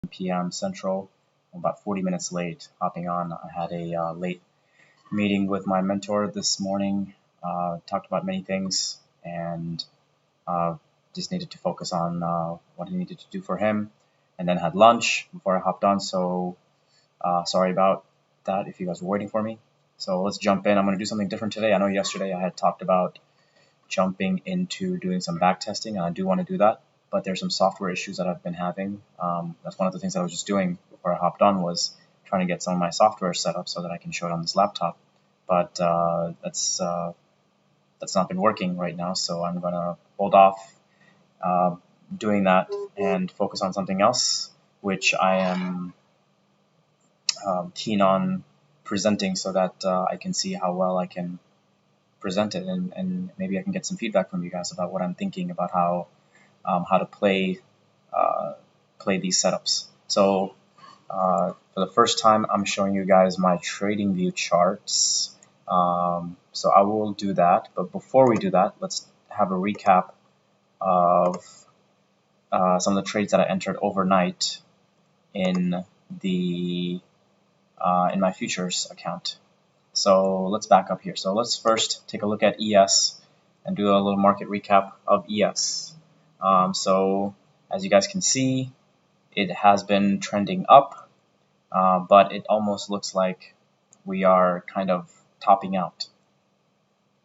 p.m. Central. I'm about 40 minutes late hopping on. I had a late meeting with my mentor this morning. Talked about many things and just needed to focus on what I needed to do for him. And then had lunch before I hopped on. So sorry about that if you guys were waiting for me. So let's jump in. I'm going to do something different today. I know yesterday I had talked about jumping into doing some back testing, and I do want to do that. But there's some software issues that I've been having. That's one of the things that I was just doing before I hopped on, was trying to get some of my software set up so that I can show it on this laptop. But that's not been working right now, so I'm going to hold off doing that and focus on something else, which I am keen on presenting so that I can see how well I can present it, and maybe I can get some feedback from you guys about what I'm thinking about how to play these setups. So for the first time, I'm showing you guys my trading view charts. So I will do that, but before we do that, let's have a recap of some of the trades that I entered overnight in my futures account. So let's back up here. So let's first take a look at ES and do a little market recap of ES. So as you guys can see, it has been trending up, but it almost looks like we are kind of topping out.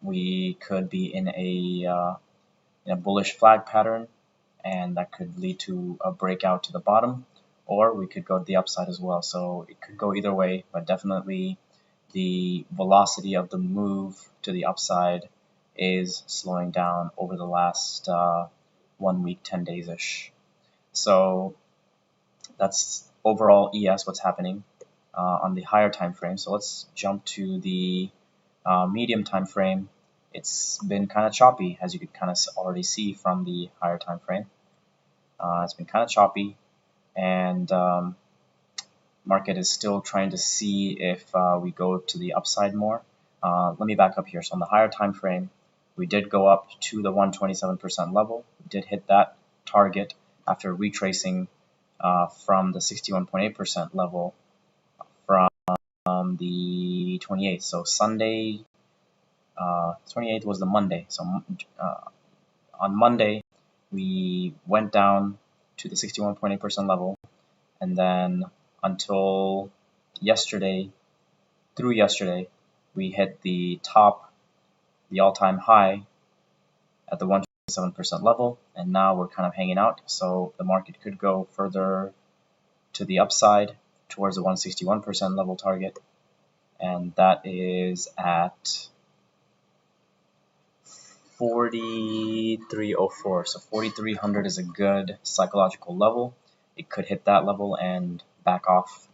We could be in a bullish flag pattern, and that could lead to a breakout to the bottom, or we could go to the upside as well. So it could go either way, but definitely the velocity of the move to the upside is slowing down over the last 1 week, 10 days-ish. So that's overall ES, what's happening on the higher time frame. So let's jump to the medium time frame. It's been kind of choppy, as you could kind of already see from the higher time frame. It's been kind of choppy, and market is still trying to see if we go to the upside more. Let me back up here. So on the higher time frame, we did go up to the 127% level. We did hit that target after retracing from the 61.8% level from the 28th. So Sunday, 28th was the Monday. So on Monday, we went down to the 61.8% level, and then until yesterday, through yesterday, we hit the top, the all-time high at the 127% level, and now we're kind of hanging out. So the market could go further to the upside towards the 161% level target, and that is at 4304. So 4300 is a good psychological level. It could hit that level and back off,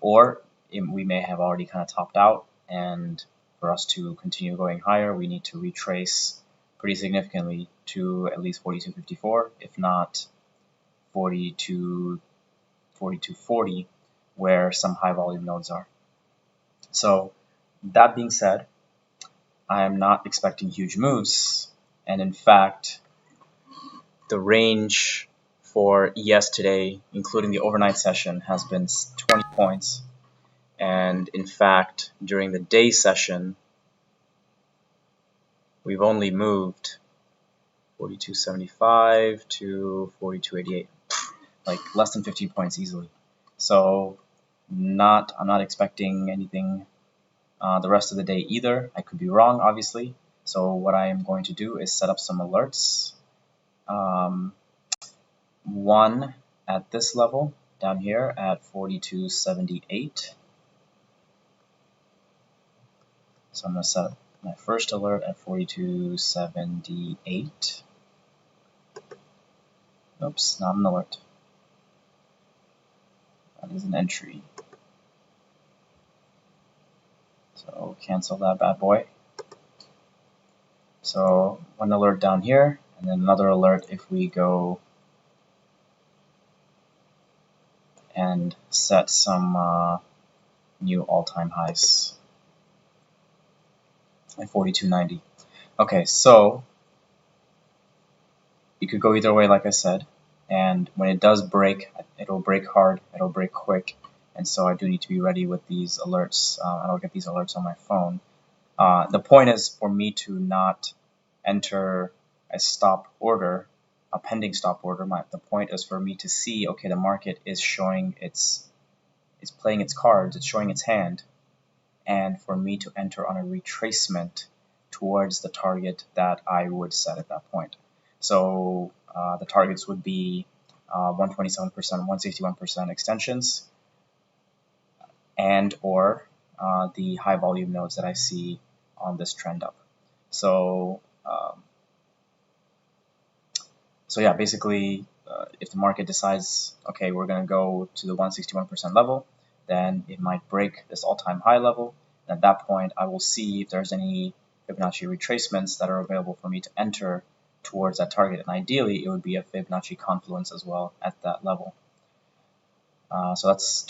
or we may have already kind of topped out, and for us to continue going higher, we need to retrace pretty significantly to at least 4254, if not 4240, where some high volume nodes are. So that being said, I am not expecting huge moves, and in fact, the range for ES today, including the overnight session, has been 20 points. And in fact, during the day session, we've only moved 4275 to 4288, like less than 15 points easily. So I'm not expecting anything the rest of the day either. I could be wrong, obviously. So what I am going to do is set up some alerts. One at this level down here at 4278. So I'm going to set up my first alert at 4278. Oops, not an alert. That is an entry. So cancel that bad boy. So one alert down here, and then another alert if we go and set some new all-time highs at 4290. Okay, so you could go either way, like I said. and when it does break, it'll break hard, it'll break quick, and so I do need to be ready with these alerts. I'll get these alerts on my phone. The point is for me to not enter a stop order, a pending stop order. The point is for me to see, okay, the market is showing it's playing its cards, it's showing its hand, and for me to enter on a retracement towards the target that I would set at that point. So the targets would be 127%, 161% extensions, and or the high volume nodes that I see on this trend up. So yeah, basically, if the market decides, okay, we're going to go to the 161% level, then it might break this all-time high level. And at that point, I will see if there's any Fibonacci retracements that are available for me to enter towards that target. And ideally, it would be a Fibonacci confluence as well at that level. So that's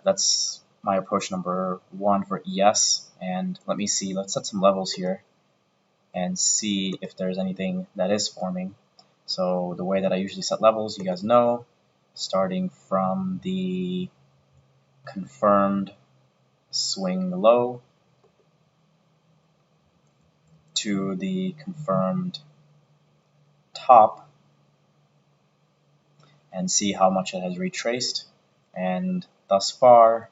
that's my approach number 1 for ES. And let's set some levels here and see if there's anything that is forming. So the way that I usually set levels, you guys know, starting from the confirmed swing low to the confirmed top, and see how much it has retraced. And thus far,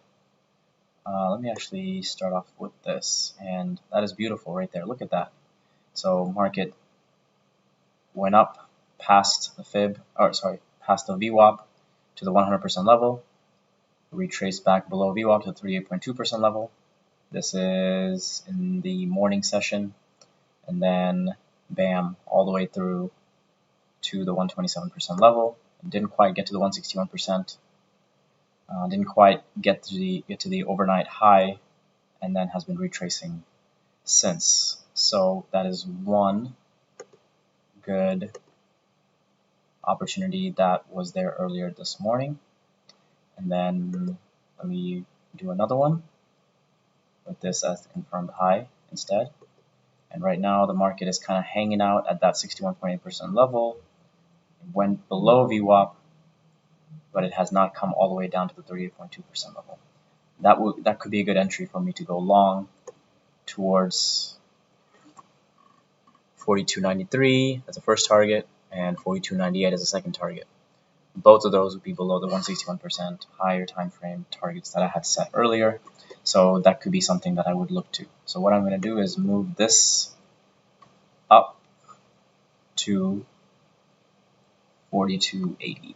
let me actually start off with this, and that is beautiful right there. Look at that. So market went up past the past the VWAP to the 100% level, retraced back below VWAP to the 38.2% level. This is in the morning session, and then bam, all the way through to the 127% level. It didn't quite get to the 161%. Didn't quite get to the overnight high, and then has been retracing since. So that is one good opportunity that was there earlier this morning. And then let me do another one with this as the confirmed high instead. And right now the market is kind of hanging out at that 61.8% level. It went below VWAP, but it has not come all the way down to the 38.2% level. That could be a good entry for me to go long towards 42.93 as the first target and 42.98 as the second target. Both of those would be below the 161% higher time frame targets that I had set earlier. So that could be something that I would look to. So what I'm going to do is move this up to 42.80.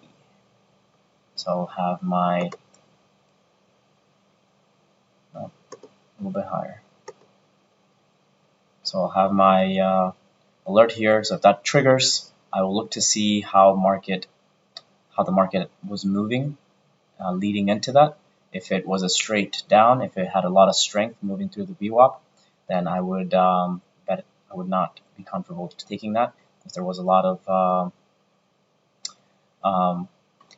So I'll have my a little bit higher. So I'll have my alert here. So if that triggers, I will look to see how the market was moving leading into that. If it was a straight down, if it had a lot of strength moving through the VWAP, then I would bet I would not be comfortable taking that. If there was a lot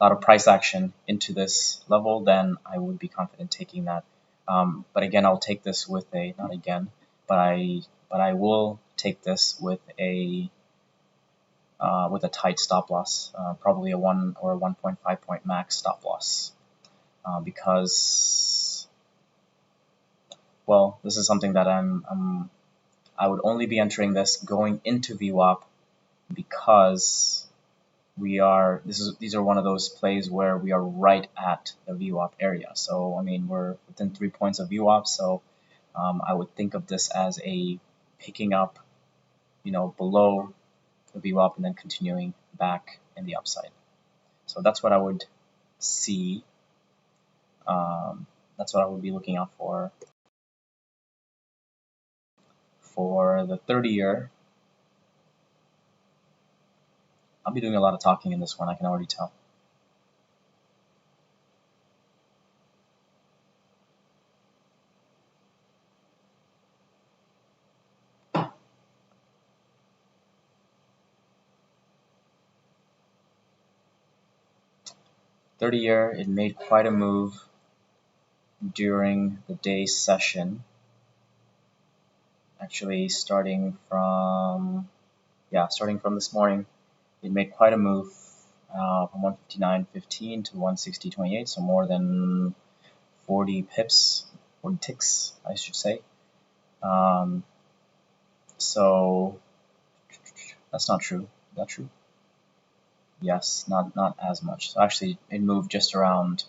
of price action into this level, then I would be confident taking that. But again, I'll take this with a but I will take this with a tight stop loss, probably a 1 or a 1.5 point max stop loss, because, well, this is something that I would only be entering this going into VWAP because these are one of those plays where we are right at the VWAP area. So I mean, we're within 3 points of VWAP, so I would think of this as a picking up, below the VWAP and then continuing back in the upside. So that's what I would see. That's what I would be looking out for the 30-year. I'll be doing a lot of talking in this one, I can already tell. '30-year, it made quite a move during the day's session. Actually, starting from this morning, it made quite a move. from 159.15 to 160.28, so more than 40 pips, 40 ticks, I should say. So that's not true. Is that true? Yes, not as much. So actually, it moved just around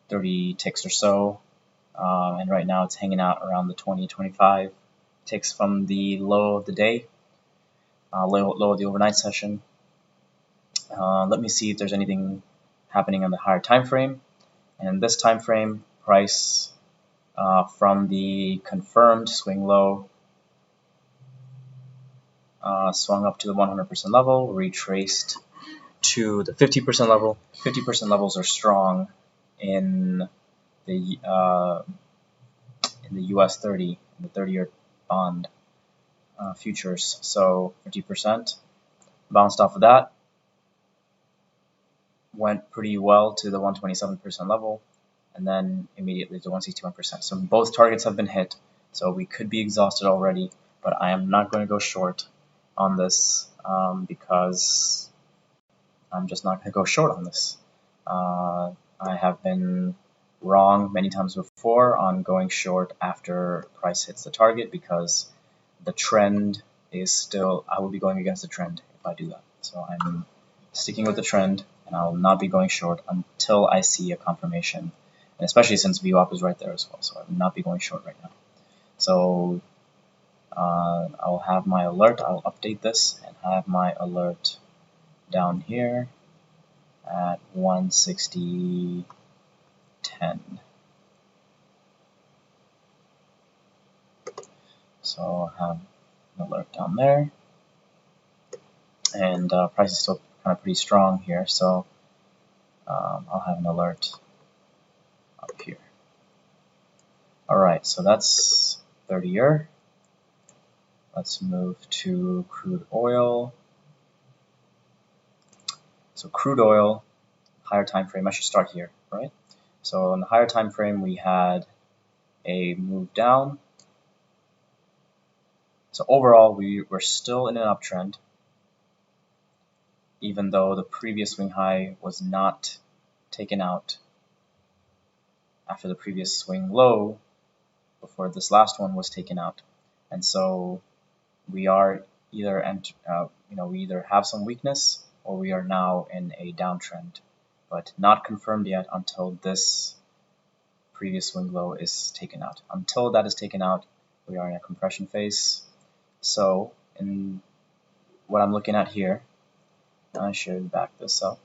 30 ticks or so, and right now it's hanging out around the 20-25 ticks from the low of the day, low of the overnight session. Let me see if there's anything happening on the higher time frame. And this time frame, price from the confirmed swing low swung up to the 100% level, retraced to the 50% level. 50% levels are strong in the US 30, the 30-year bond futures. So 50% bounced off of that, went pretty well to the 127% level, and then immediately to 161%. So both targets have been hit. So we could be exhausted already, but I am not going to go short on this because I'm just not going to go short on this. I have been wrong many times before on going short after price hits the target because the trend is still, I will be going against the trend if I do that. So I'm sticking with the trend, and I will not be going short until I see a confirmation, and especially since VWAP is right there as well, so I will not be going short right now. So I'll have my alert, I'll update this and have my alert down here at 160.10. So I'll have an alert down there, and price is still kind of pretty strong here, so I'll have an alert up here. Alright, so that's 30-year. Let's move to crude oil. So crude oil, higher time frame, I should start here, right? So in the higher time frame, we had a move down. So overall, we were still in an uptrend, even though the previous swing high was not taken out after the previous swing low before this last one was taken out. And so we are either we either have some weakness or we are now in a downtrend, but not confirmed yet until this previous swing low is taken out. Until that is taken out, we are in a compression phase. So in what I'm looking at here, I should back this up.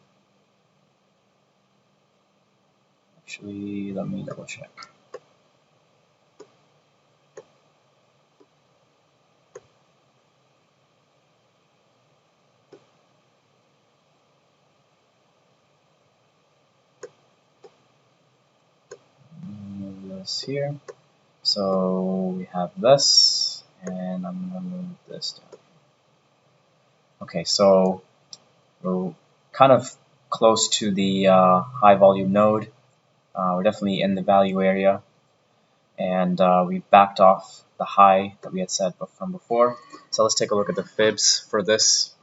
Actually, let me double check. Move this here. So we have this, and I'm going to move this down. Okay, so we're kind of close to the high volume node. We're definitely in the value area, and we backed off the high that we had set from before. So let's take a look at the fibs for this.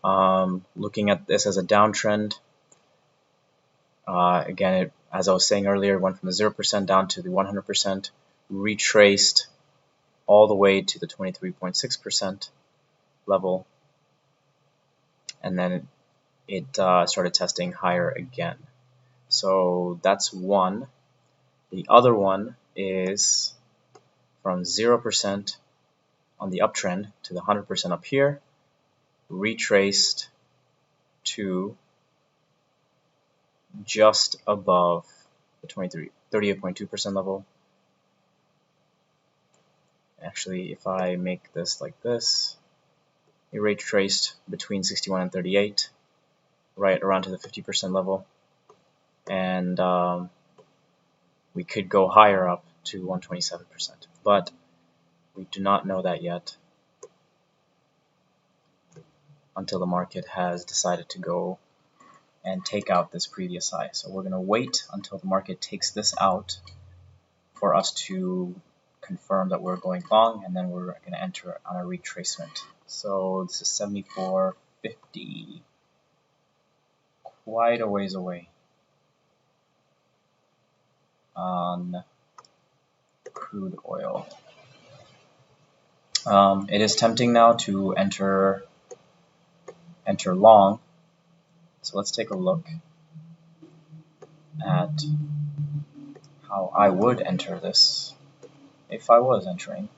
Looking at this as a downtrend, again, as I was saying earlier, it went from the 0% down to the 100%, retraced all the way to the 23.6% level, and then it started testing higher again. So that's one. The other one is from 0% on the uptrend to the 100% up here, retraced to just above the 38.2% level. Actually, if I make this like this, it retraced between 61 and 38, right around to the 50% level, and we could go higher up to 127%, but we do not know that yet until the market has decided to go and take out this previous high. So we're going to wait until the market takes this out for us to confirm that we're going long, and then we're going to enter on a retracement. So this is 74.50. quite a ways away on crude oil. It is tempting now to enter long. So let's take a look at how I would enter this if I was entering.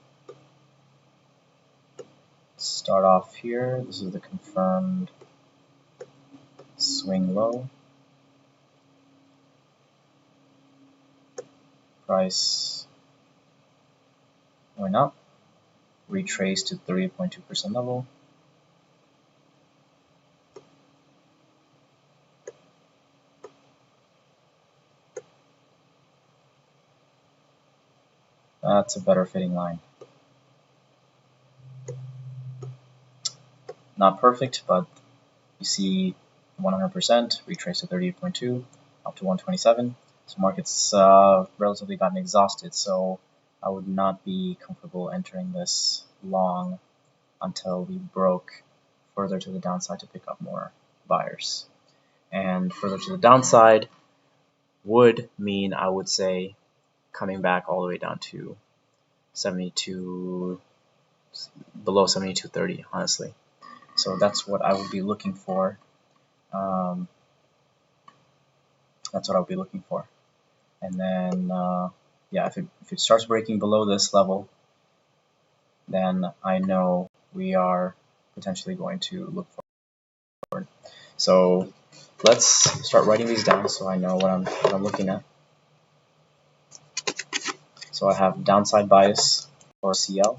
Start off here. This is the confirmed swing low. Price went up, retraced to 30.2% level. That's a better fitting line. Not perfect, but you see 100%, retrace to 38.2, up to 127. So market's relatively gotten exhausted, so I would not be comfortable entering this long until we broke further to the downside to pick up more buyers. And further to the downside would mean, I would say, coming back all the way down to 72, below 72.30, honestly. So that's what I would be looking for. That's what I'll be looking for. And then, yeah, if it starts breaking below this level, then I know we are potentially going to look forward. So let's start writing these down so I know what I'm looking at. So I have downside bias or CL.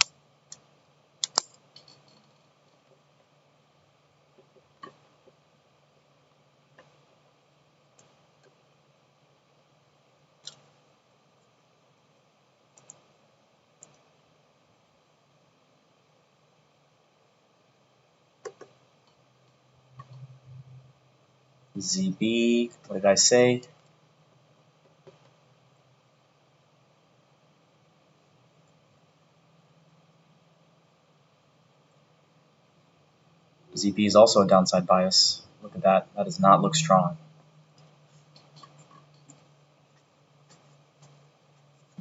ZB, what did I say? ZB is also a downside bias. Look at that. That does not look strong.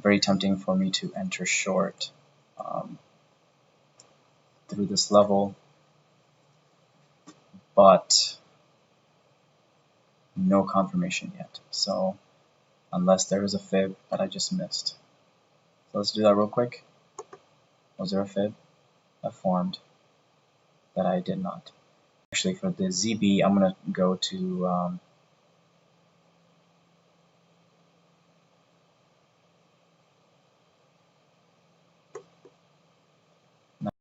Very tempting for me to enter short through this level, but no confirmation yet. So unless there is a fib that I just missed. So let's do that real quick. Was there a fib that formed that I did not? Actually, for the ZB, I'm going to go to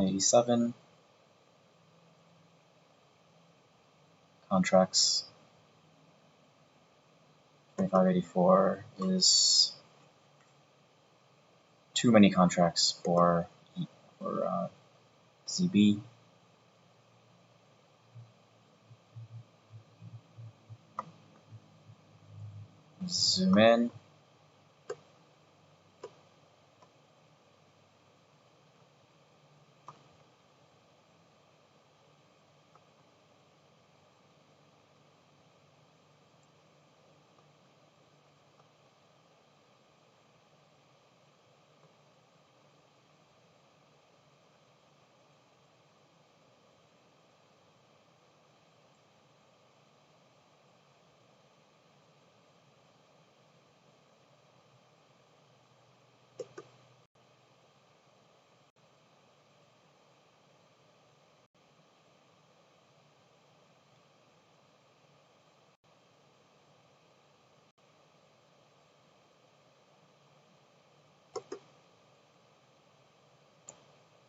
$987 contracts. 2584 is too many contracts for ZB. Zoom in.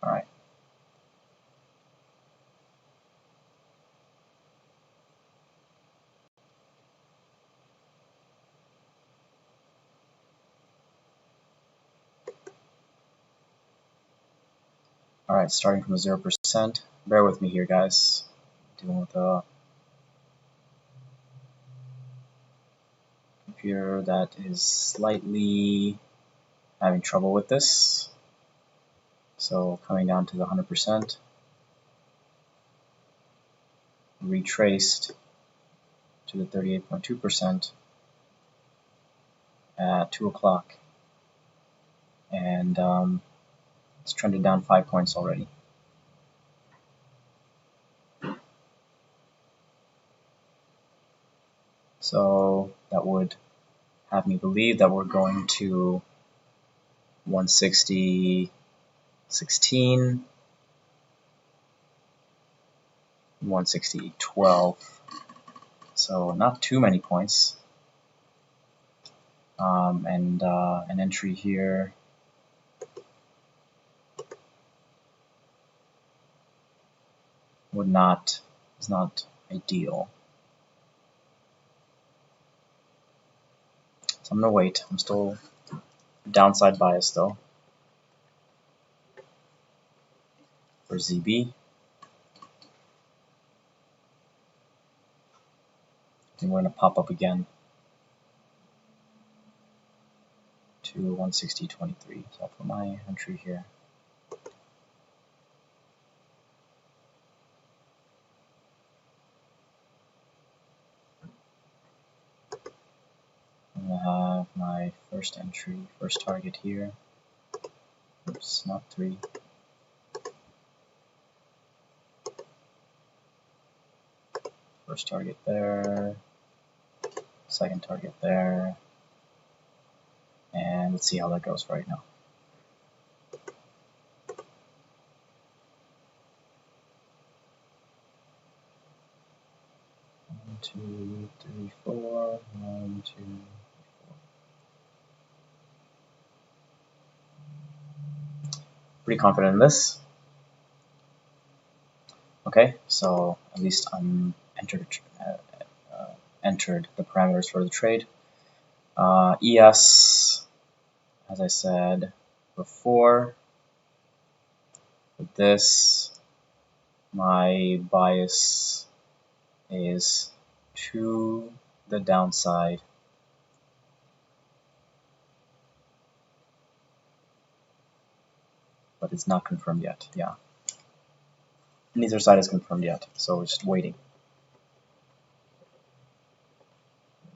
All right. All right, starting from 0%. Bear with me here, guys. Dealing with a computer that is slightly having trouble with this. So coming down to the 100%. Retraced to the 38.2% at 2 o'clock, and it's trended down 5 points already. So that would have me believe that we're going to 160.16, 160.12. So not too many points. And an entry here is not ideal. So I'm gonna wait. I'm still downside bias though for ZB. I think we're gonna pop up again to 160.23. So I'll put my entry here. I'm gonna have my first entry, first target here. Oops, not 3. First target there, second target there, and let's see how that goes right now. 1, 2, 3, 4. 1, 2, 3, 4. Pretty confident in this. Okay, so at least I'm entered the parameters for the trade. ES, as I said before, with this, my bias is to the downside. But it's not confirmed yet, yeah. Neither side is confirmed yet, so we're just waiting.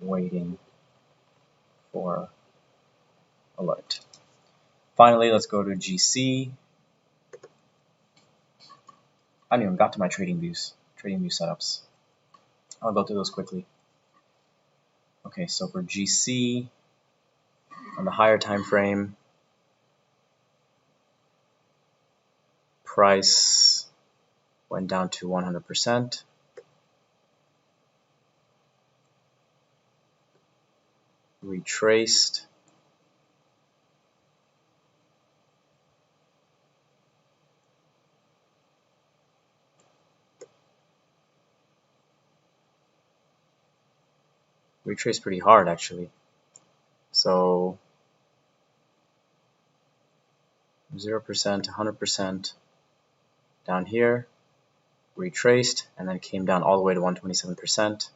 Waiting for alert. Finally, let's go to GC. I haven't even got to my trading view setups. I'll go through those quickly. Okay, so for GC, on the higher time frame, price went down to 100%. Retraced. Retraced pretty hard actually. So 0%, 100% down here, retraced, and then came down all the way to 127%,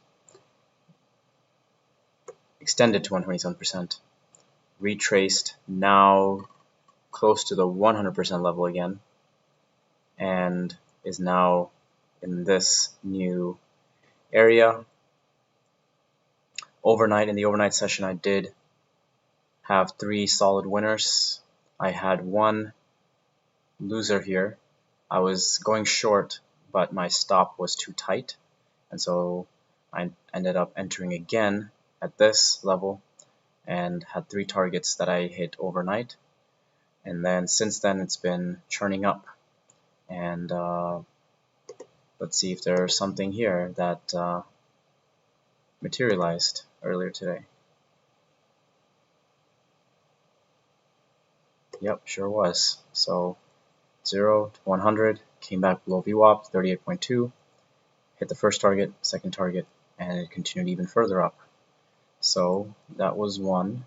extended to 127%, retraced, now close to the 100% level again, and is now in this new area. Overnight, in the overnight session, I did have 3 solid winners. I had 1 loser here. I was going short, but my stop was too tight, and so I ended up entering again at this level and had 3 targets that I hit overnight. And then since then it's been churning up, and let's see if there's something here that materialized earlier today. Yep, sure was. So 0 to 100, came back below VWAP, 38.2, hit the first target, second target, and it continued even further up. So that was one.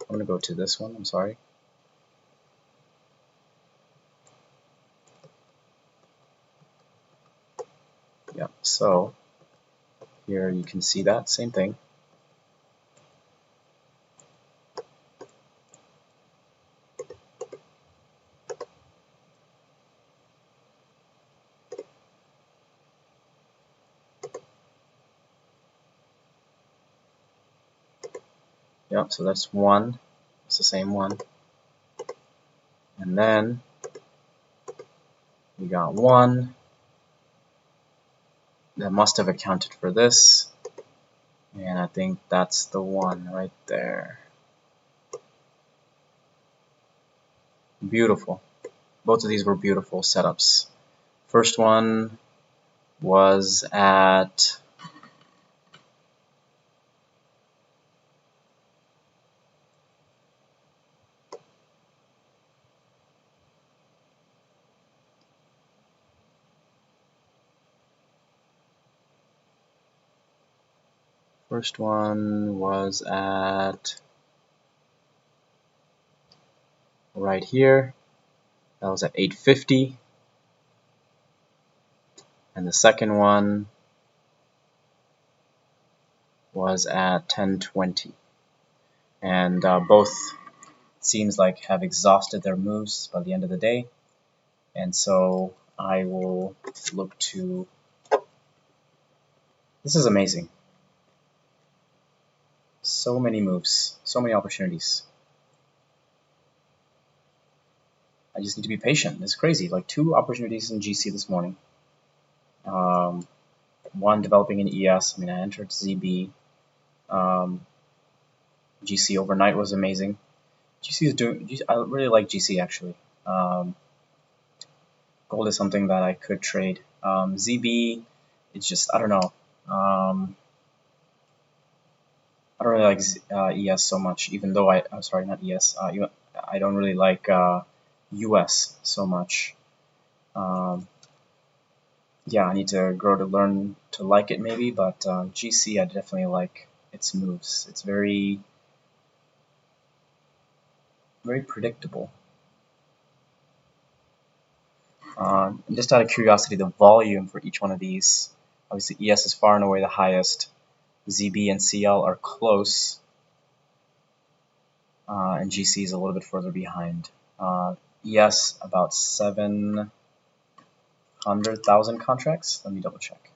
I'm going to go to this one, I'm sorry. Yep, so here you can see that, same thing. Yep, so that's 1. It's the same one. And then we got 1. That must have accounted for this. And I think that's the one right there. Beautiful. Both of these were beautiful setups. First one was at right here. That was at 850. And the second one was at 1020. And both seems like have exhausted their moves by the end of the day. And so I will look to, this is amazing. So many moves, so many opportunities. I just need to be patient. It's crazy. Like 2 opportunities in GC this morning. 1 developing in ES. I mean, I entered ZB. GC overnight was amazing. GC is doing. I really like GC actually. Gold is something that I could trade. ZB, it's just I don't know. I don't really like ES so much, even though I'm sorry, not ES. I don't really like US so much. Yeah, I need to grow to learn to like it maybe, but GC I definitely like its moves. It's very predictable. Just out of curiosity, the volume for each one of these, obviously ES is far and away the highest. ZB and CL are close, and GC is a little bit further behind. ES about 700,000 contracts. Let me double check.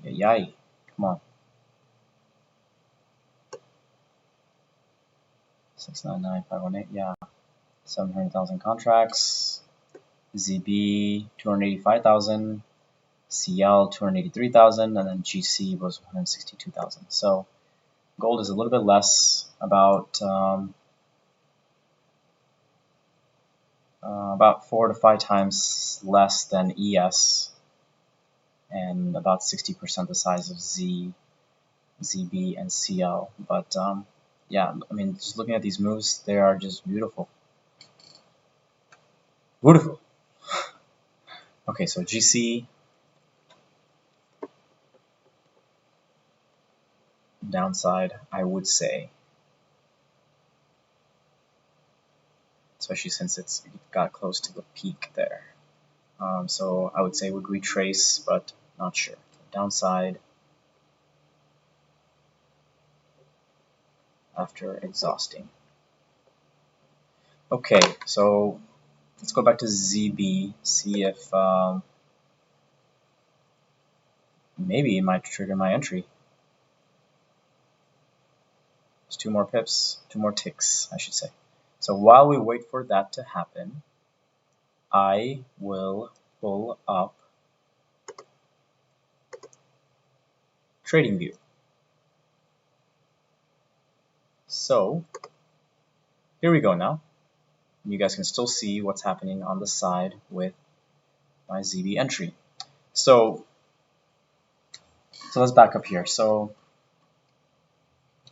Yay, come on. 699,518, yeah. 700,000 contracts. ZB 285,000. CL 283,000, and then GC was 162,000. So gold is a little bit less, about 4 to 5 times less than ES, and about 60% the size of ZB, and CL. But yeah, I mean, just looking at these moves, they are just beautiful. Beautiful. Okay, so GC downside, I would say, especially since it got close to the peak there. So I would say would retrace, but not sure. Downside after exhausting. Okay, so let's go back to ZB, see if maybe it might trigger my entry. Just 2 more pips, 2 more ticks, I should say. So while we wait for that to happen, I will pull up TradingView. So here we go now. You guys can still see what's happening on the side with my ZB entry. So let's back up here. So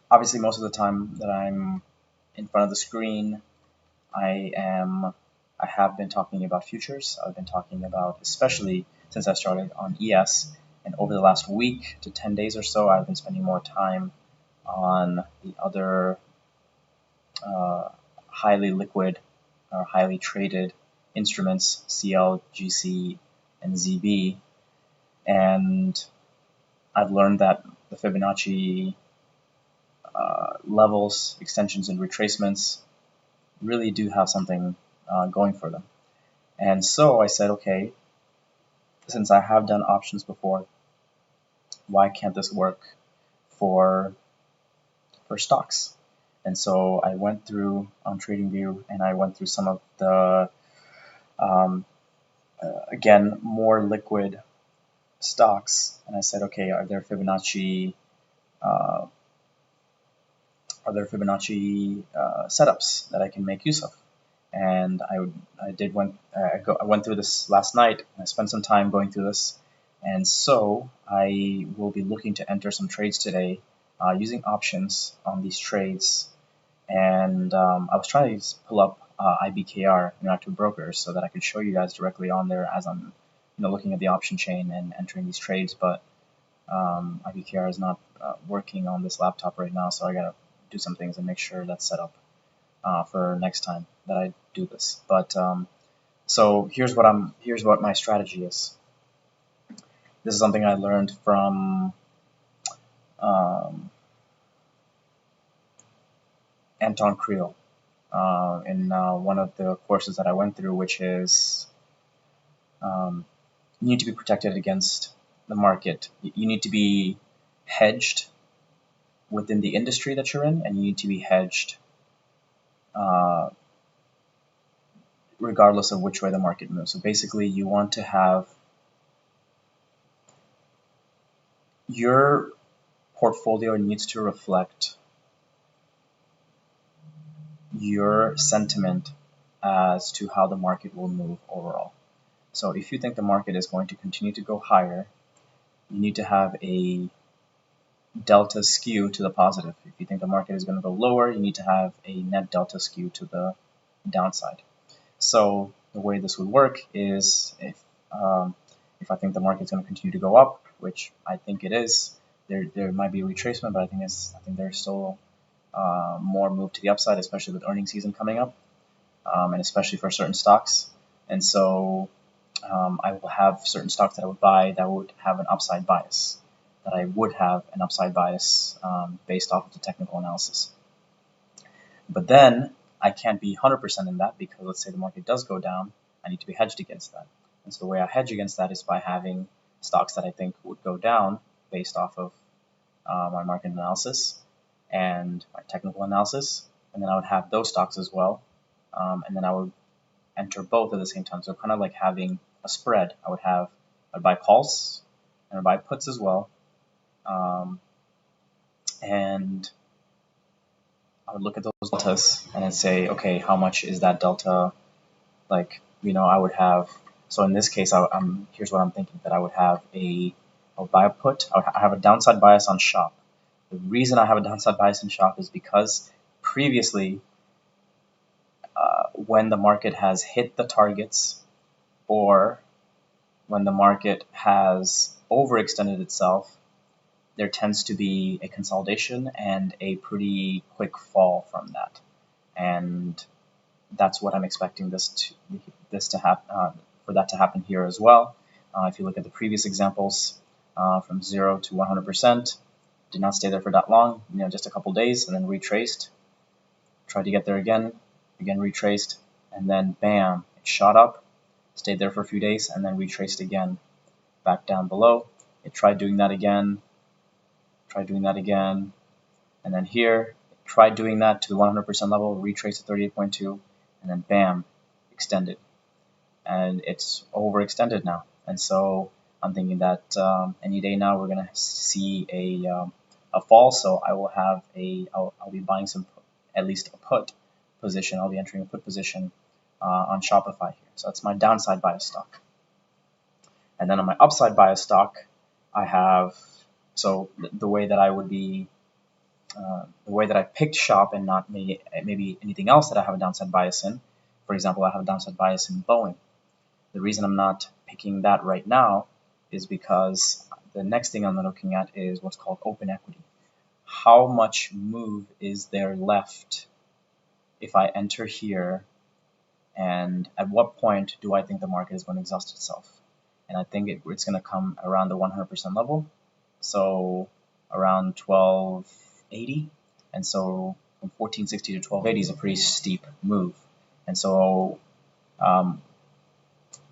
obviously most of the time that I'm in front of the screen, I have been talking about futures. I've been talking about, especially since I started on ES, and over the last week to 10 days or so, I've been spending more time on the other highly liquid or highly traded instruments, CL, GC, and ZB. And I've learned that the Fibonacci levels, extensions, and retracements really do have something going for them. And so I said, okay, since I have done options before, why can't this work for stocks? And so I went through on TradingView and I went through some of the um, again more liquid stocks, and I said, okay, uh, are there Fibonacci setups that I can make use of? And I went through this last night, and I spent some time going through this, and so I will be looking to enter some trades today using options on these trades. And I was trying to pull up IBKR, Interactive Brokers, so that I could show you guys directly on there as I'm looking at the option chain and entering these trades, but IBKR is not working on this laptop right now, so I gotta do some things and make sure that's set up for next time that I do this. But so here's what my strategy is. This is something I learned from Anton Creel in one of the courses that I went through, which is you need to be protected against the market. You need to be hedged within the industry that you're in, and you need to be hedged regardless of which way the market moves. So basically, you want to have your portfolio needs to reflect your sentiment as to how the market will move overall. So if you think the market is going to continue to go higher, you need to have a delta skew to the positive. If you think the market is going to go lower, you need to have a net delta skew to the downside. So the way this would work is if I think the market's going to continue to go up, which I think it is, there might be a retracement, but I think there's still more move to the upside, especially with earnings season coming up, and especially for certain stocks. And so I will have certain stocks that I would buy that would have an upside bias, based off of the technical analysis. But then I can't be 100% in that, because let's say the market does go down, I need to be hedged against that. And so the way I hedge against that is by having stocks that I think would go down based off of my market analysis and my technical analysis, and then I would have those stocks as well, and then I would enter both at the same time. So kind of like having a spread. I'd buy calls and I'd buy puts as well, and I would look at those deltas and then say, okay, how much is that delta? Like, I would have. So in this case, here's what I'm thinking, that I would have I'll buy a put. I have a downside bias on shop. The reason I have a downside bias in shop is because previously, when the market has hit the targets, or when the market has overextended itself, there tends to be a consolidation and a pretty quick fall from that. And that's what I'm expecting this to happen, for that to happen here as well. If you look at the previous examples, from 0 to 100%, did not stay there for that long, just a couple days, and then retraced. Tried to get there again retraced, and then bam, it shot up, stayed there for a few days, and then retraced again, back down below. It tried doing that again, and then here, it tried doing that to the 100% level, retraced to 38.2, and then bam, extended. And it's overextended now. And so I'm thinking that any day now we're gonna see a fall. So I will have I'll be buying at least a put position. I'll be entering a put position on Shopify here. So that's my downside bias stock. And then on my upside bias stock, I have, so the way that I would be, the way that I picked Shop and not maybe anything else that I have a downside bias in. For example, I have a downside bias in Boeing. The reason I'm not picking that right now is because the next thing I'm looking at is what's called open equity. How much move is there left if I enter here, and at what point do I think the market is going to exhaust itself? And I think it's going to come around the 100% level, so around 1280. And so from 1460 to 1280 is a pretty steep move. And so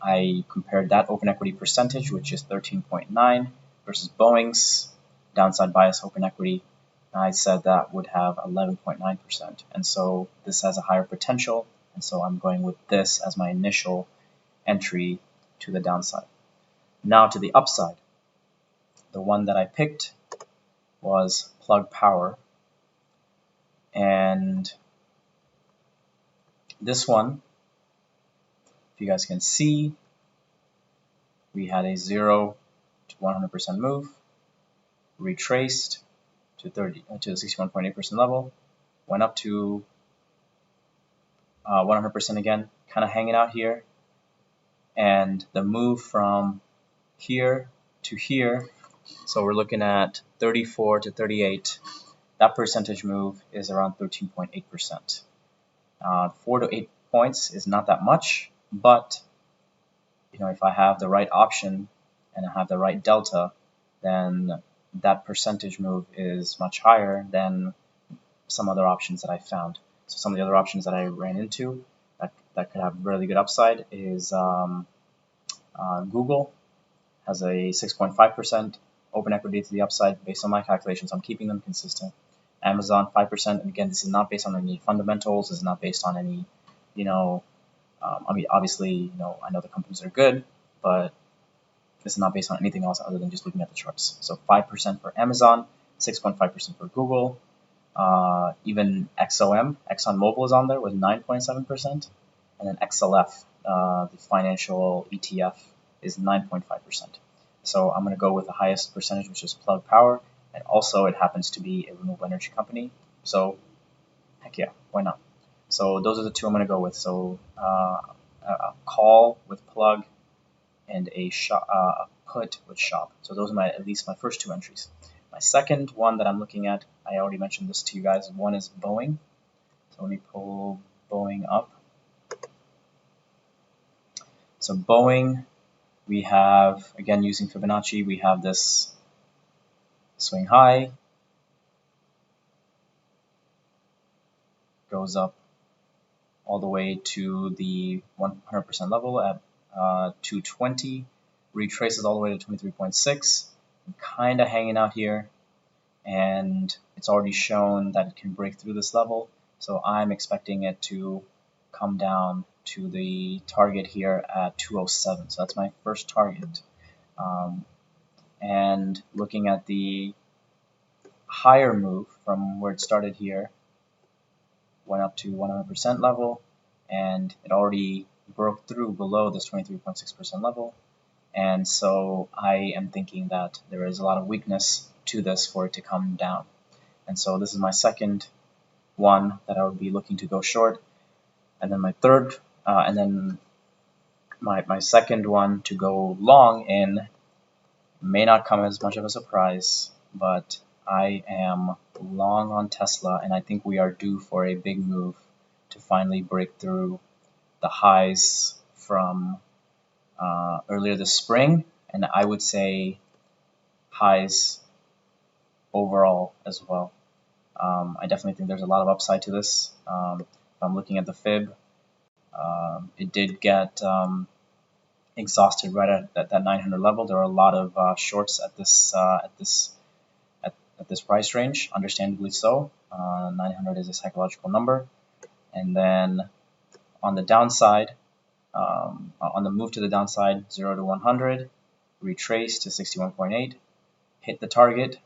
I compared that open equity percentage, which is 13.9, versus Boeing's downside bias open equity. I said that would have 11.9%. And so this has a higher potential. And so I'm going with this as my initial entry to the downside. Now to the upside. The one that I picked was Plug Power. And this one, if you guys can see, we had a 0 to 100% move, retraced to the 61.8% level, went up to 100% again, kind of hanging out here, and the move from here to here, so we're looking at 34 to 38, that percentage move is around 13.8%. 4 to 8 points is not that much, but if I have the right option and I have the right delta, then that percentage move is much higher than some other options that I found. So some of the other options that I ran into that could have really good upside is Google has a 6.5% open equity to the upside based on my calculations. I'm keeping them consistent. Amazon 5%, and again, this is not based on any fundamentals. This is not based on any, I mean, obviously, I know the companies are good, but this is not based on anything else other than just looking at the charts. So 5% for Amazon, 6.5% for Google. Even ExxonMobil is on there with 9.7%, and then XLF, the financial ETF, is 9.5%. So I'm going to go with the highest percentage, which is Plug Power, and also it happens to be a renewable energy company. So heck yeah, why not? So those are the two I'm going to go with. So a call with Plug and a put with Shop. So those are at least my first two entries. My second one that I'm looking at, I already mentioned this to you guys. One is Boeing. So let me pull Boeing up. So Boeing, we have, again, using Fibonacci, we have this swing high, goes up all the way to the 100% level at 220, retraces all the way to 23.6, kind of hanging out here, and it's already shown that it can break through this level, so I'm expecting it to come down to the target here at 207. So that's my first target. And looking at the higher move from where it started here, went up to 100% level, and it already broke through below this 23.6% level. And so I am thinking that there is a lot of weakness to this for it to come down. And so this is my second one that I would be looking to go short. And then my third, and then my second one to go long in may not come as much of a surprise, but I am long on Tesla, and I think we are due for a big move to finally break through the highs from earlier this spring, and I would say highs overall as well. I definitely think there's a lot of upside to this. If I'm looking at the fib, it did get exhausted right at that 900 level. There are a lot of shorts at this price range, understandably so. 900 is a psychological number. And then on the downside, on the move to the downside, 0 to 100, retrace to 61.8, hit the target,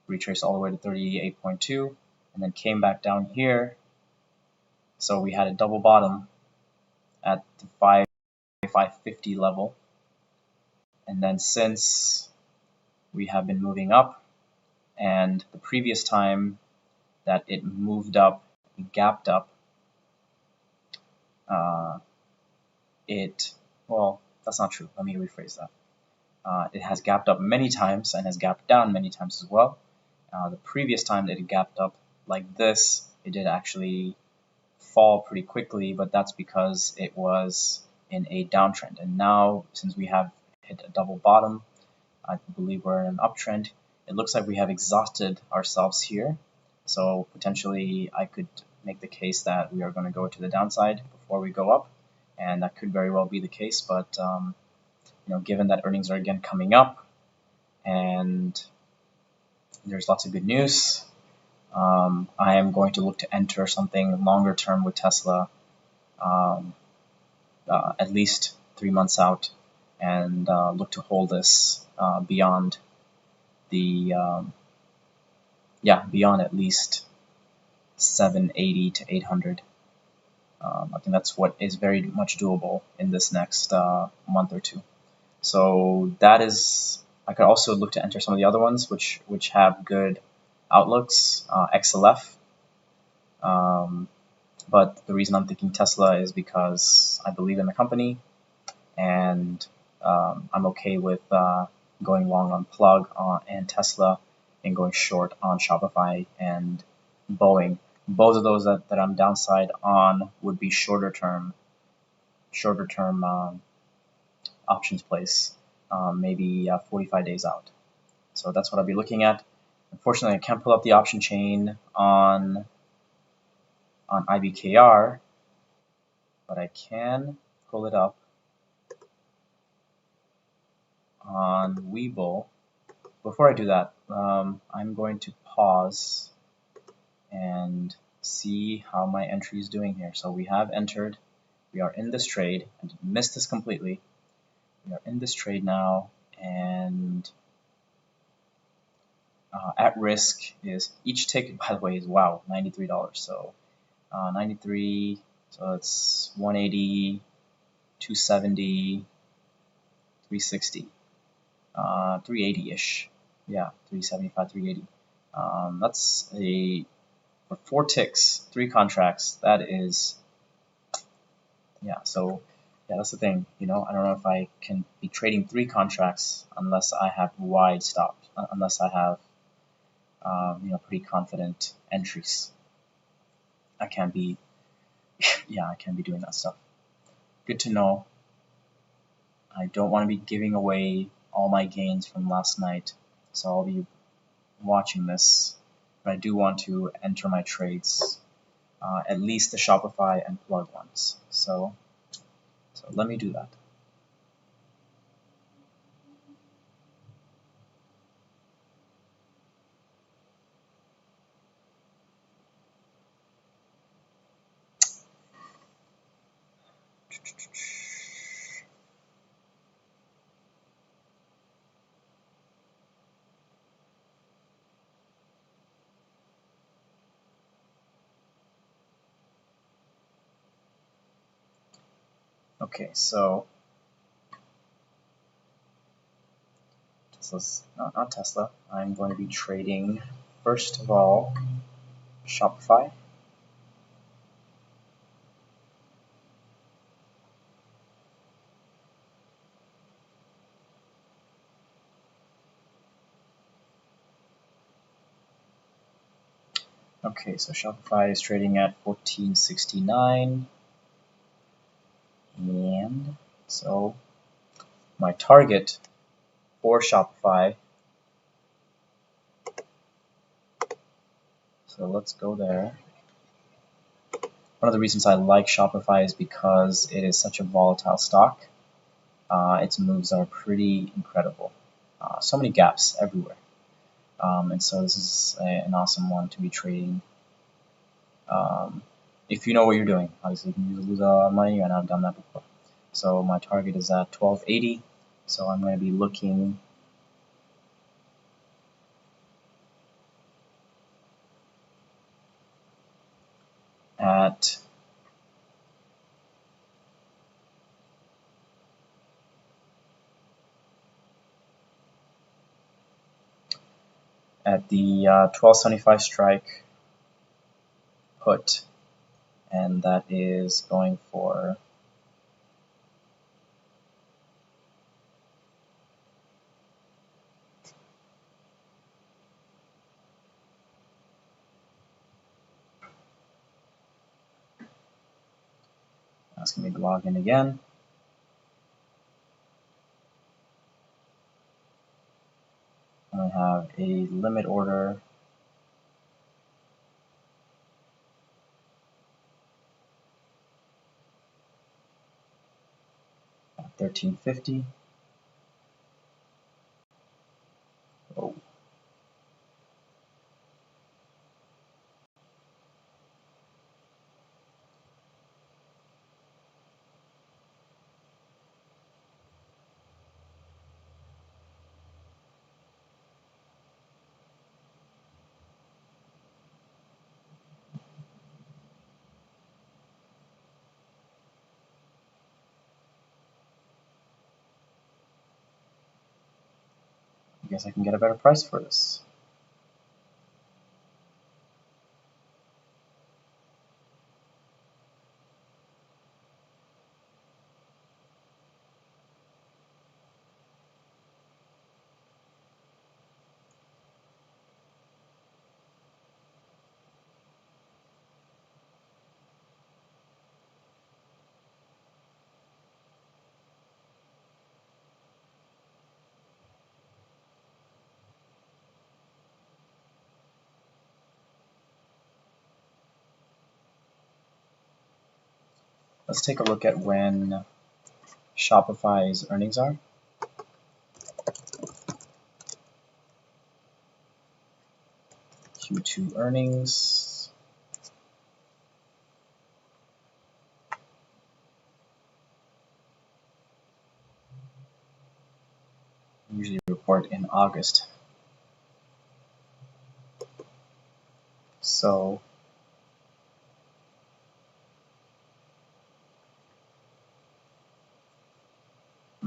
retrace all the way to 38.2, and then came back down here. So we had a double bottom at the 550 level. And then since we have been moving up, and the previous time that it moved up, it gapped up, well, that's not true. Let me rephrase that. It has gapped up many times and has gapped down many times as well. The previous time that it gapped up like this, it did actually fall pretty quickly, but that's because it was in a downtrend. And now, since we have hit a double bottom, I believe we're in an uptrend. It looks like we have exhausted ourselves here. So potentially I could make the case that we are going to go to the downside before we go up, and that could very well be the case. But given that earnings are again coming up and there's lots of good news, I am going to look to enter something longer term with Tesla, um, at least 3 months out, and look to hold this beyond the beyond at least 780 to 800. I think that's what is very much doable in this next month or two. So that is, I could also look to enter some of the other ones which have good outlooks, XLF. But the reason I'm thinking Tesla is because I believe in the company, and I'm okay with going long on Plug and Tesla, and going short on Shopify and Boeing. Both of those that I'm downside on would be shorter term options place, maybe 45 days out. So that's what I'll be looking at. Unfortunately, I can't pull up the option chain on IBKR, but I can pull it up on Webull. Before I do that, I'm going to pause and see how my entry is doing here. So we have entered. We are in this trade. I missed this completely. We are in this trade now, and at risk is each ticket, by the way, is wow, $93. So 93, so it's 180, 270, 360, 380-ish. Yeah, 375, 380. That's for 4 ticks, 3 contracts. That is, yeah. So yeah, that's the thing. I don't know if I can be trading 3 contracts unless I have wide stops, unless I have pretty confident entries. I can't be, I can't be doing that stuff. Good to know. I don't want to be giving away all my gains from last night, so I'll be watching this. But I do want to enter my trades, at least the Shopify and Plug ones. So let me do that. Okay, so Tesla's not Tesla. I'm going to be trading, first of all, Shopify. Okay, so Shopify is trading at 1469, and so my target for Shopify, so let's go there. One of the reasons I like Shopify is because it is such a volatile stock. Its moves are pretty incredible. So many gaps everywhere. And so this is an awesome one to be trading. If you know what you're doing, obviously you can lose a lot of money, and I've done that before. So my target is at 1280. So I'm going to be looking at the 1275 strike put, and that is going for asking me to log in again. I have a limit order 1350. Oh. I guess I can get a better price for this. Let's take a look at when Shopify's earnings are. Q2 earnings. Usually report in August. So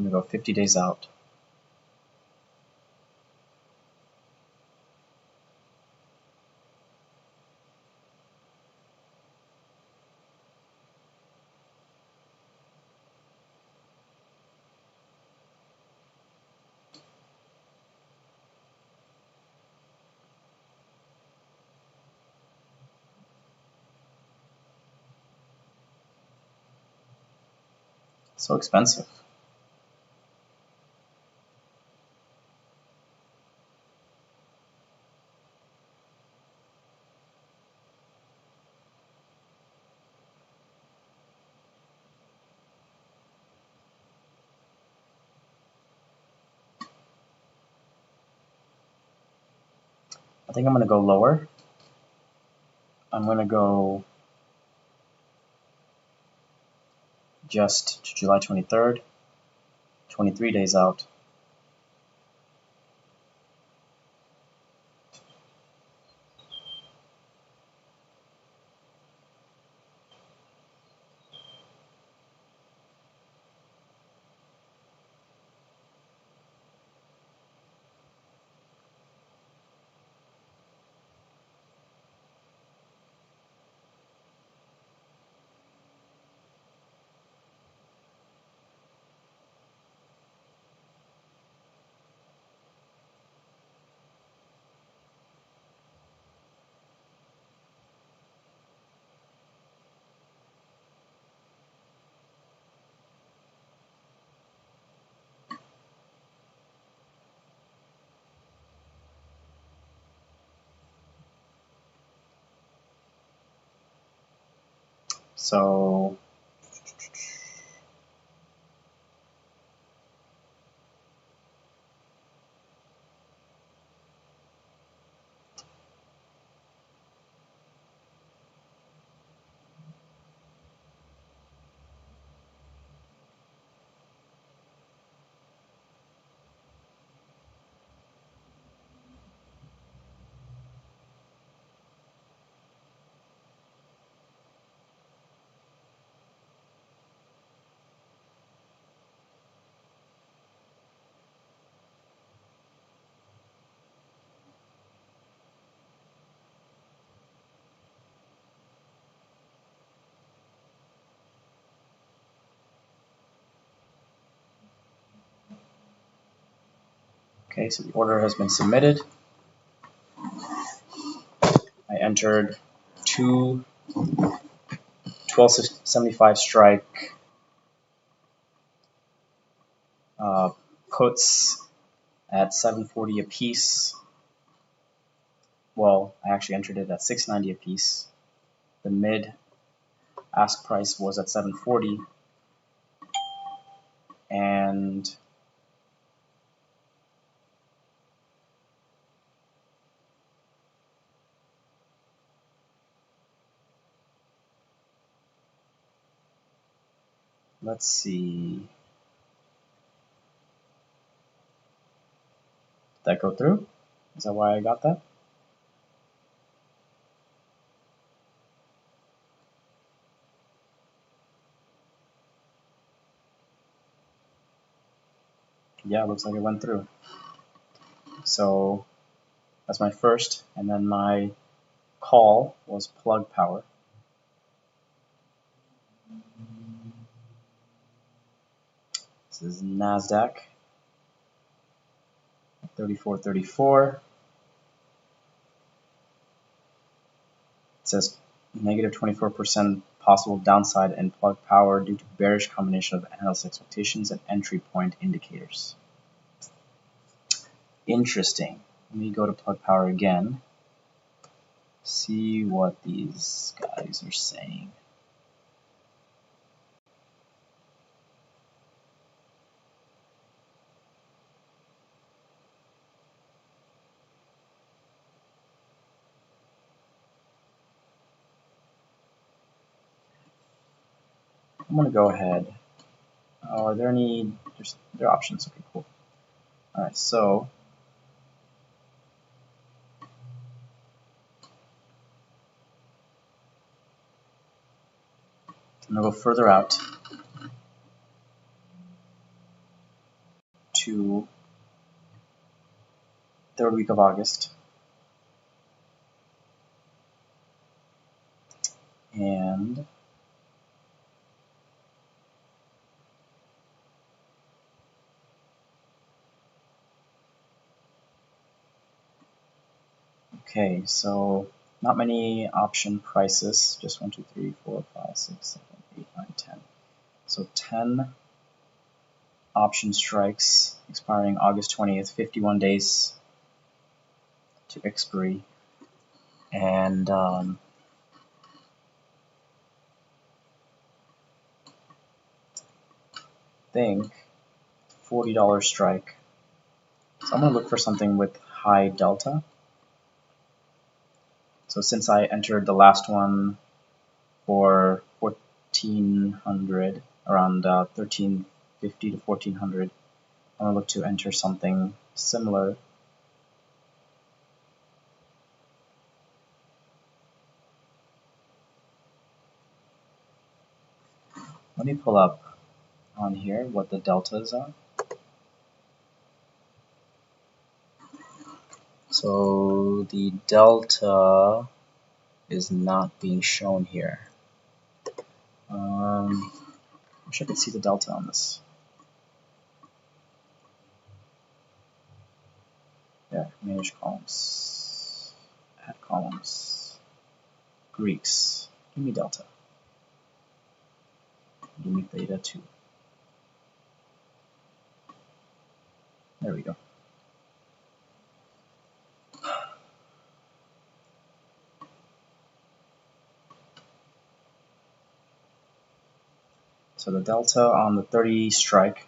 I'm going to go 50 days out. So expensive. I think I'm going to go lower. I'm going to go just to July 23rd, 23 days out. So okay, so the order has been submitted. I entered two 1275 strike puts at 740 a piece. Well, I actually entered it at 690 a piece. The mid ask price was at 740, and Let's see. Did that go through? Is that why I got that? Yeah, looks like it went through. So that's my first, and then my call was plug power. This is NASDAQ, 34.34. It says negative 24% possible downside in plug power due to bearish combination of analyst expectations and entry point indicators. Interesting. Let me go to plug power again. See what these guys are saying. I'm going to go ahead. Oh, are there any? There are options. Okay, cool. All right, so I'm going to go further out to third week of August. And okay, so not many option prices, just 1, 2, 3, 4, 5, 6, 7, 8, 9, 10. So 10 option strikes expiring August 20th, 51 days to expiry. And think $40 strike. So I'm going to look for something with high delta. So since I entered the last one for 1400, around 1350 to 1400, I'm going to look to enter something similar. Let me pull up on here what the deltas are. So the delta is not being shown here. Wish I could see the delta on this. Yeah, manage columns, add columns, Greeks, give me delta, give me theta 2. There we go. So the delta on the 30 strike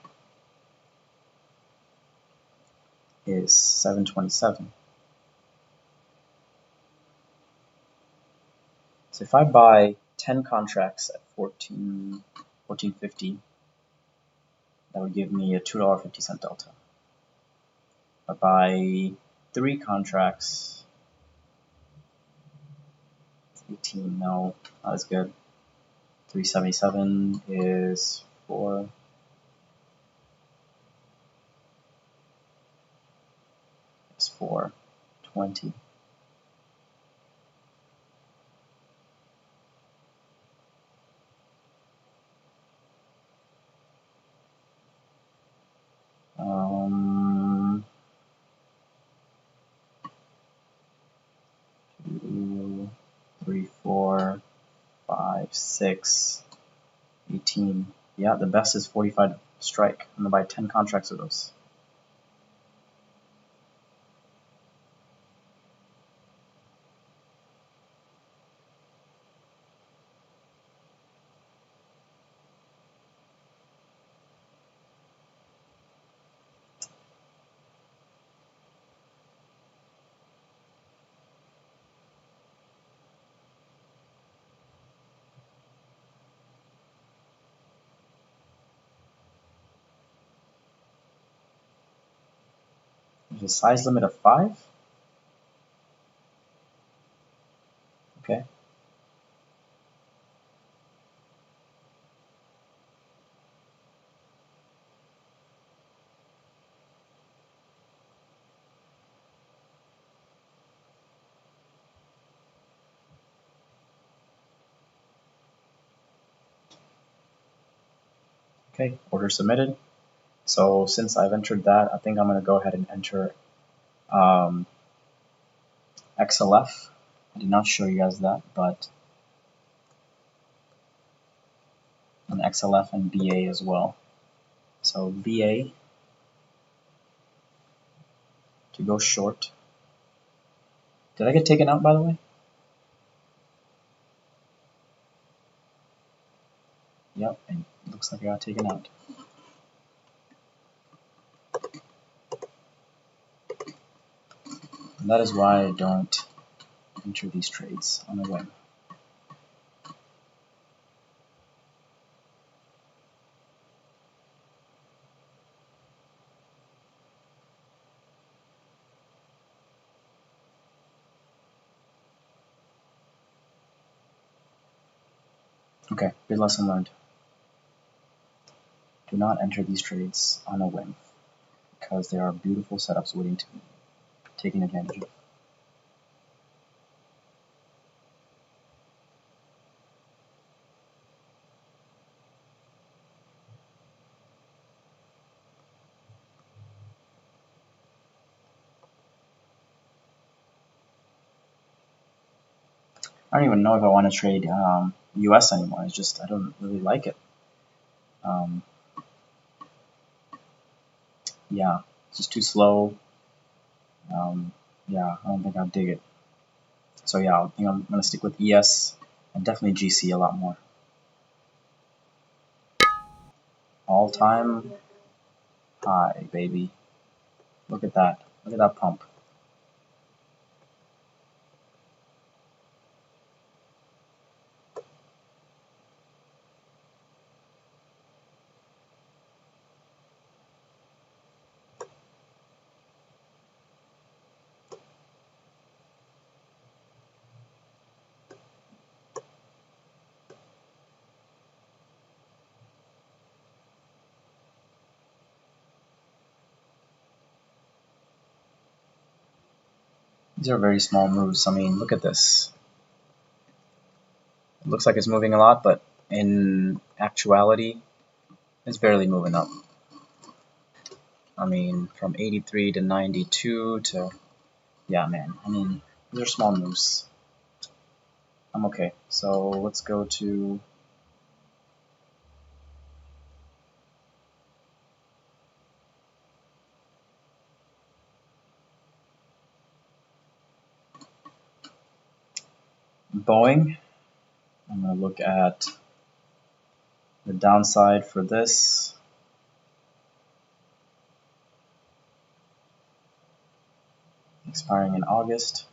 is 727. So if I buy 10 contracts at 14.50, that would give me a $2.50 delta. If I buy 3 contracts, 18, no, not as good. 377 is 4. It's 420. Two, 3, 4, 5, 6, 18. Yeah, the best is 45 strike. I'm gonna buy 10 contracts of those. There's a size limit of 5. Okay. Okay, order submitted. So since I've entered that, I think I'm going to go ahead and enter XLF. I did not show you guys that, but an XLF and BA as well. So BA to go short. Did I get taken out, by the way? Yep, it looks like I got taken out. And that is why I don't enter these trades on a whim. Okay, good lesson learned. Do not enter these trades on a whim, because there are beautiful setups waiting to be taken advantage of. I don't even know if I want to trade US anymore. It's just I don't really like it. Yeah, it's just too slow. Yeah, I don't think I'll dig it. So yeah, I think I'm gonna stick with ES and definitely GC a lot more. All-time high, baby. Look at that. Look at that pump. These are very small moves. I mean, look at this. It looks like it's moving a lot, but in actuality, it's barely moving up. I mean, from 83 to 92 to, yeah, man. I mean, these are small moves. I'm okay. So let's go to Boeing. I'm going to look at the downside for this. Expiring in August.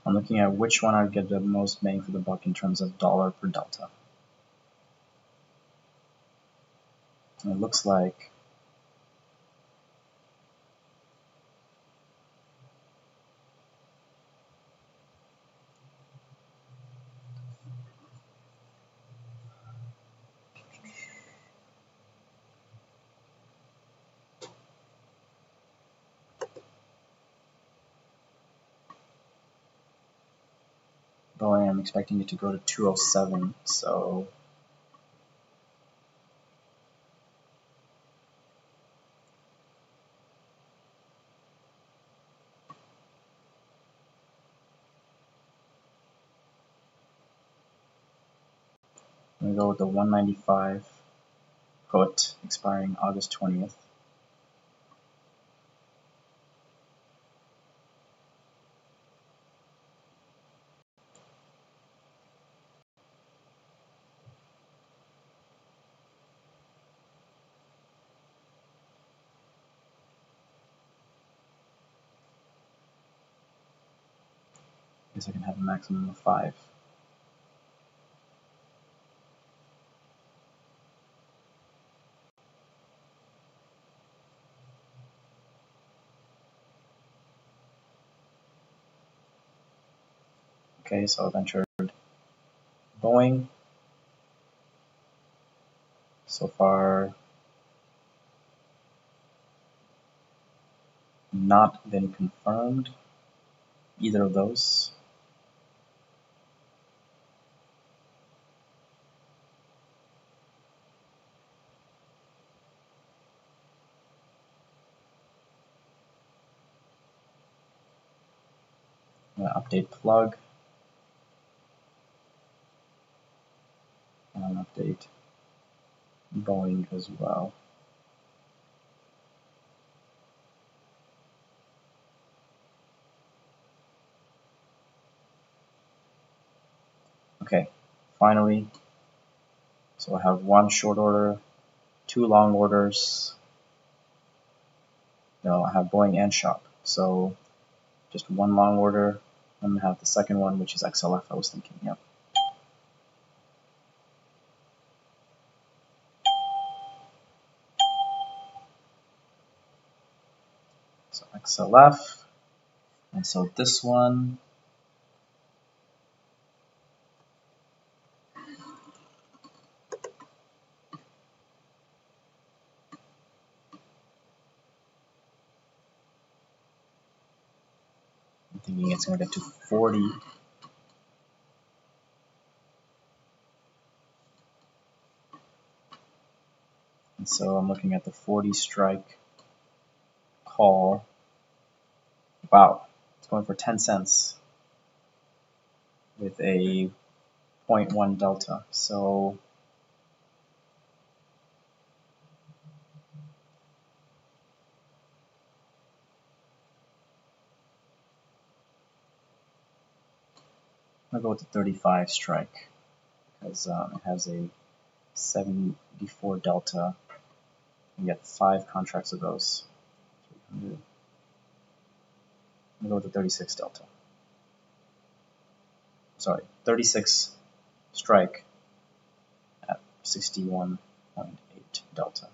I'm looking at which one I'd get the most bang for the buck in terms of dollar per delta. And it looks like Boeing, I'm expecting it to go to 207, so I'm going to go with the 195 put expiring August 20th. I guess I can have a maximum of 5. Okay, so I've entered Boeing. So far, not been confirmed, either of those. I'm going to update plug and update Boeing as well. Okay, finally, so I have 1 short order, 2 long orders. No, I have Boeing and shop. So just 1 long order. I'm going to have the second one, which is XLF, I was thinking, yep. So XLF, and so this one, I'm thinking it's going to get to 40. And so I'm looking at the 40 strike call. Wow, it's going for 10 cents with a 0.1 delta. So I'm going to go with the 35 strike because it has a 74 delta. You get 5 contracts of those. 300. I'm going to go with the 36 delta. Sorry, 36 strike at 61.8 delta.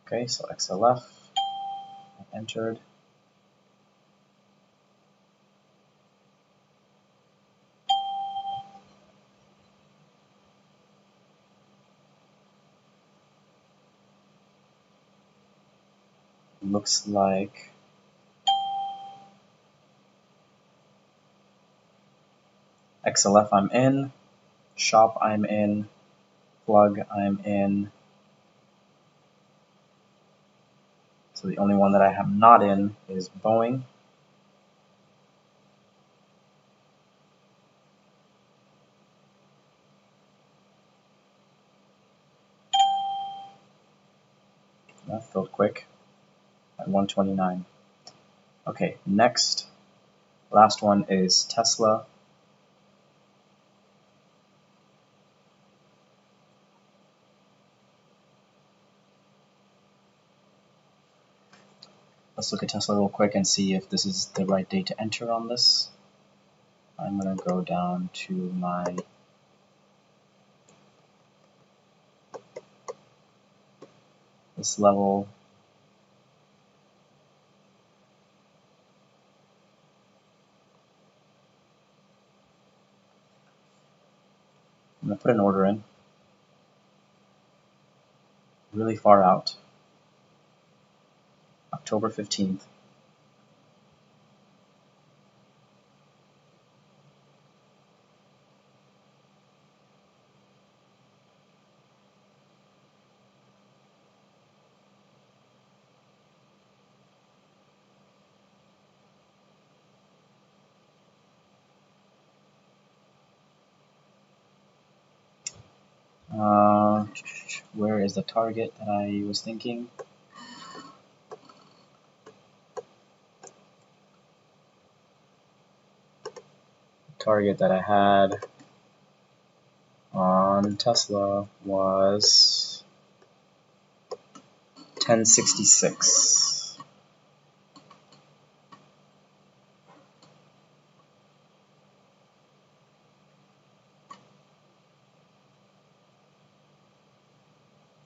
Okay, so XLF, I entered. Looks like XLF I'm in, shop I'm in, plug I'm in. So the only one that I am not in is Boeing. That filled quick at 129. Okay, next, last one is Tesla. Let's look at Tesla real quick and see if this is the right day to enter on this. I'm going to go down to my this level. I'm going put an order in really far out, October 15th. Where is the target that I was thinking? Target that I had on Tesla was 1066.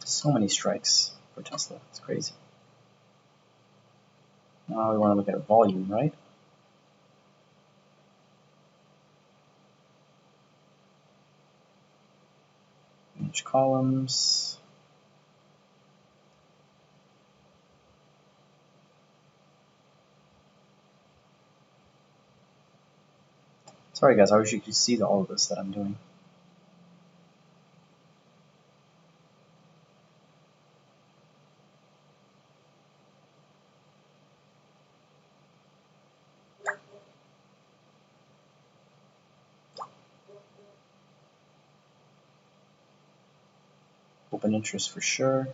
So many strikes for Tesla. It's crazy. Now we want to look at volume, right? Image columns. Sorry guys, I wish you could see all of this that I'm doing. Open interest for sure.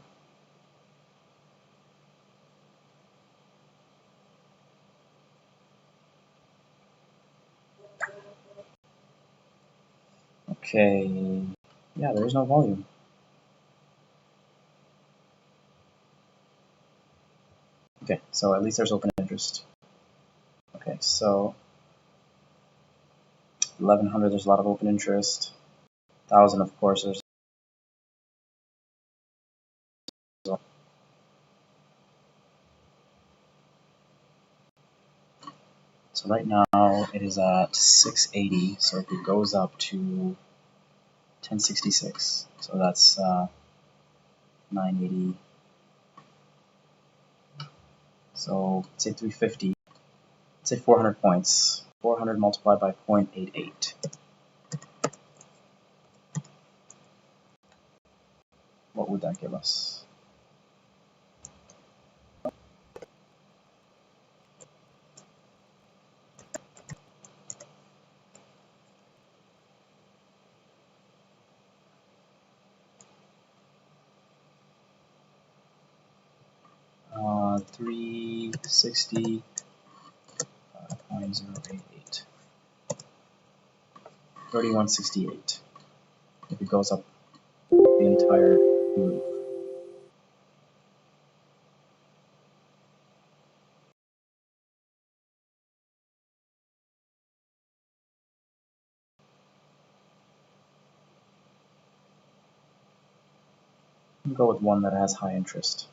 Okay, yeah, there is no volume. Okay, so at least there's open interest. Okay, so 1100, there's a lot of open interest. 1000, of course, there's. So right now it is at 680. So if it goes up to 1066, so that's 980. So say 350. Say 400 points. 400 multiplied by 0.88. What would that give us? Uh, 360. 0.088. 3168. If it goes up the entire move. I'll go with one that has high interest.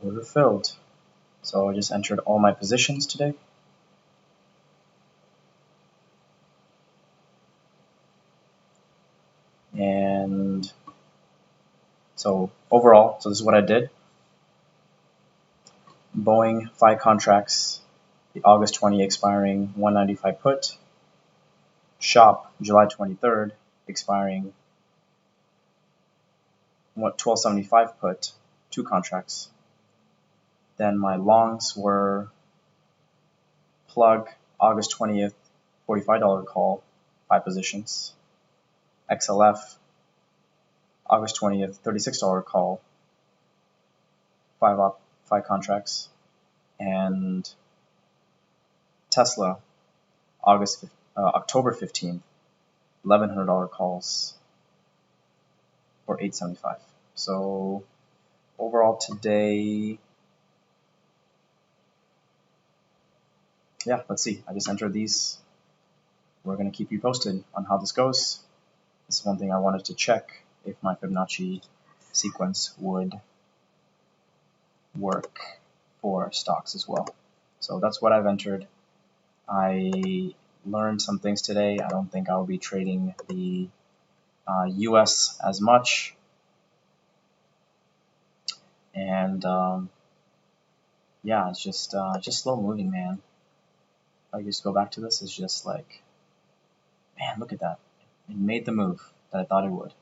Order filled. So I just entered all my positions today. And so overall, so this is what I did. Boeing 5 contracts, the August 20 expiring 195 put. Shop July 23rd expiring 1275 put, 2 contracts. Then my longs were plug August 20th, $45 call, 5 positions. XLF August 20th, $36 call, 5 contracts. And Tesla October 15th, $1,100 calls for $875. So overall today, yeah, let's see. I just entered these. We're going to keep you posted on how this goes. This is one thing I wanted to check if my Fibonacci sequence would work for stocks as well. So that's what I've entered. I learned some things today. I don't think I'll be trading the US as much. And yeah, it's just slow moving, man. If I just go back to this, it's just like, man, look at that. It made the move that I thought it would.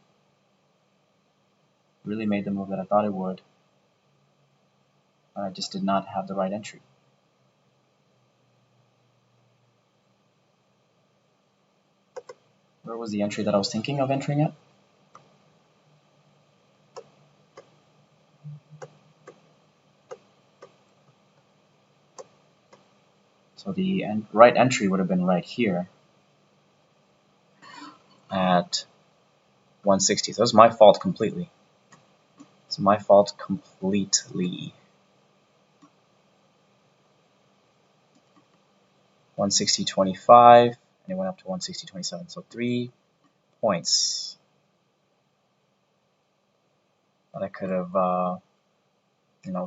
Really made the move that I thought it would. I just did not have the right entry. Where was the entry that I was thinking of entering at? So the right entry would have been right here at 160. So it was my fault completely. It's my fault completely. 160.25, and it went up to 160.27. So 3 points that I could have,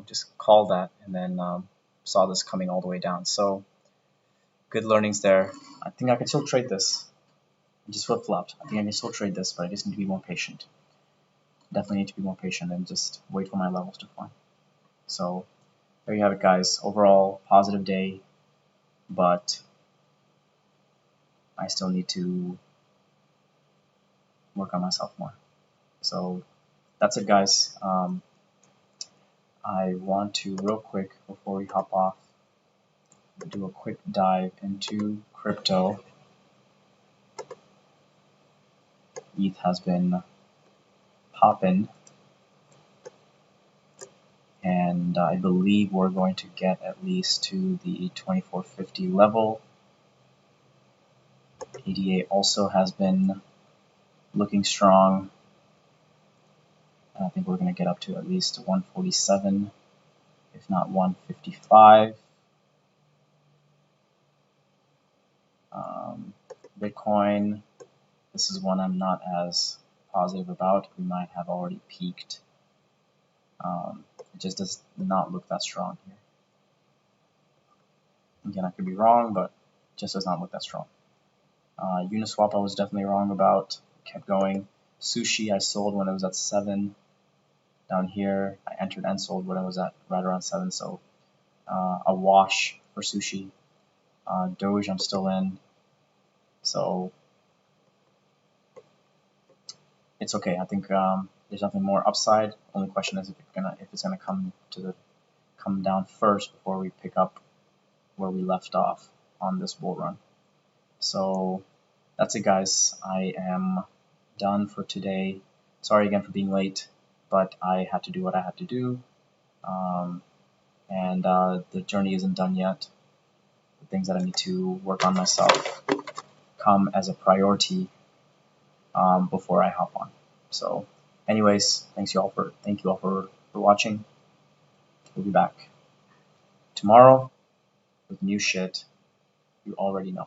just called that and then saw this coming all the way down. So good learnings there. I think I can still trade this. I just flip-flopped. I think I can still trade this, but I just need to be more patient. Definitely need to be more patient and just wait for my levels to form. So there you have it, guys. Overall, positive day, but I still need to work on myself more. So that's it, guys. I want to, real quick, before we hop off, do a quick dive into crypto. ETH has been popping, and I believe we're going to get at least to the 2450 level. ADA also has been looking strong. I think we're going to get up to at least 147, if not 155. Bitcoin, this is one I'm not as positive about. We might have already peaked. It just does not look that strong here. Again, I could be wrong, but it just does not look that strong. Uniswap I was definitely wrong about. Kept going. Sushi I sold when it was at 7. Down here I entered and sold when it was at right around 7. So a wash for Sushi. Doge I'm still in. So it's okay. I think there's nothing more upside. Only question is if it's gonna come down first before we pick up where we left off on this bull run. So that's it, guys. I am done for today. Sorry again for being late, but I had to do what I had to do. And the journey isn't done yet. The things that I need to work on myself come as a priority before I hop on. So anyways, thank you all for watching. We'll be back tomorrow with new shit you already know.